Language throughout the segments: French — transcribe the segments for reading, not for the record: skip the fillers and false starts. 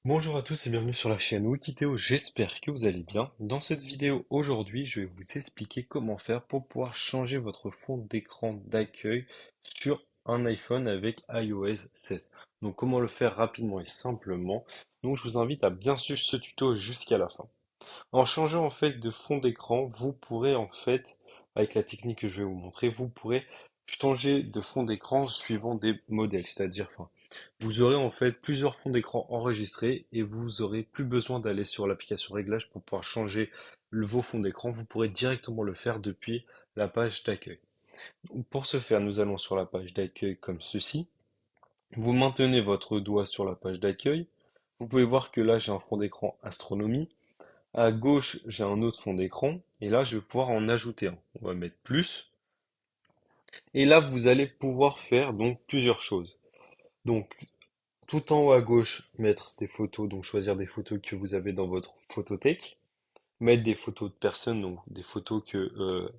Bonjour à tous et bienvenue sur la chaîne Wikiteo, j'espère que vous allez bien. Dans cette vidéo aujourd'hui, je vais vous expliquer comment faire pour pouvoir changer votre fond d'écran d'accueil sur un iPhone avec iOS 16. Donc comment le faire rapidement et simplement. Donc je vous invite à bien suivre ce tuto jusqu'à la fin. En changeant en fait de fond d'écran, vous pourrez en fait, avec la technique que je vais vous montrer, vous pourrez changer de fond d'écran suivant des modèles. C'est-à-dire, enfin, vous aurez en fait plusieurs fonds d'écran enregistrés et vous aurez plus besoin d'aller sur l'application réglage pour pouvoir changer vos fonds d'écran. Vous pourrez directement le faire depuis la page d'accueil. Pour ce faire, nous allons sur la page d'accueil comme ceci. Vous maintenez votre doigt sur la page d'accueil. Vous pouvez voir que là, j'ai un fond d'écran astronomie. À gauche, j'ai un autre fond d'écran et là, je vais pouvoir en ajouter un. On va mettre plus. Et là, vous allez pouvoir faire donc plusieurs choses. Donc, tout en haut à gauche, mettre des photos, donc choisir des photos que vous avez dans votre photothèque. Mettre des photos de personnes, donc des photos que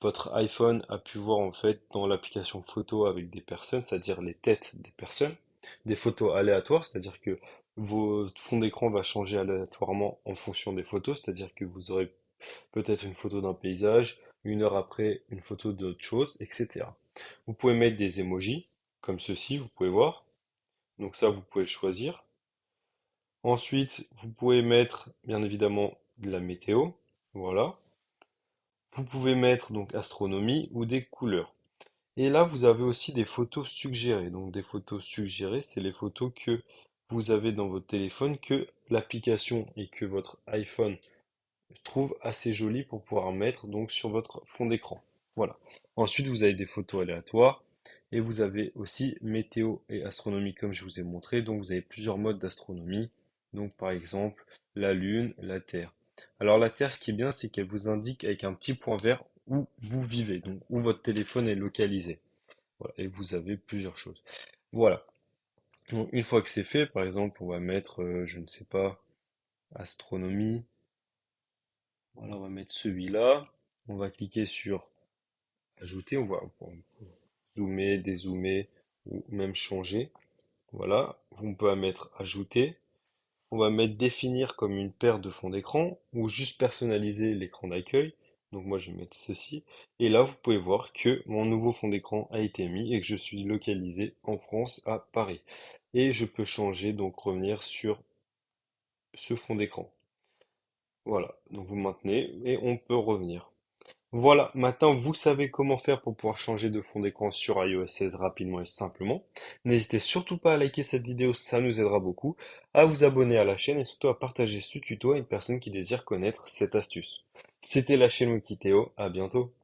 votre iPhone a pu voir en fait dans l'application photo avec des personnes, c'est-à-dire les têtes des personnes. Des photos aléatoires, c'est-à-dire que votre fond d'écran va changer aléatoirement en fonction des photos, c'est-à-dire que vous aurez peut-être une photo d'un paysage, une heure après une photo d'autre chose, etc. Vous pouvez mettre des emojis, comme ceci, vous pouvez voir. Donc ça, vous pouvez le choisir. Ensuite, vous pouvez mettre, bien évidemment, de la météo. Voilà. Vous pouvez mettre donc astronomie ou des couleurs. Et là, vous avez aussi des photos suggérées. Donc des photos suggérées, c'est les photos que vous avez dans votre téléphone que l'application et que votre iPhone trouve assez jolies pour pouvoir mettre donc sur votre fond d'écran. Voilà. Ensuite, vous avez des photos aléatoires et vous avez aussi météo et astronomie comme je vous ai montré. Donc vous avez plusieurs modes d'astronomie. Donc par exemple la Lune, la Terre. Alors la Terre, ce qui est bien, c'est qu'elle vous indique avec un petit point vert où vous vivez, donc où votre téléphone est localisé. Voilà. Et vous avez plusieurs choses. Voilà. Donc une fois que c'est fait, par exemple, on va mettre, je ne sais pas, astronomie. Voilà, on va mettre celui-là. On va cliquer sur ajouter. On peut zoomer, dézoomer ou même changer. Voilà, on peut mettre ajouter. On va mettre définir comme une paire de fonds d'écran ou juste personnaliser l'écran d'accueil. Donc moi je vais mettre ceci. Et là vous pouvez voir que mon nouveau fond d'écran a été mis et que je suis localisé en France à Paris. Et je peux changer, donc revenir sur ce fond d'écran. Voilà, donc vous maintenez et on peut revenir. Voilà, maintenant vous savez comment faire pour pouvoir changer de fond d'écran sur iOS 16 rapidement et simplement. N'hésitez surtout pas à liker cette vidéo, ça nous aidera beaucoup, à vous abonner à la chaîne et surtout à partager ce tuto à une personne qui désire connaître cette astuce. C'était la chaîne Wikiteo, à bientôt.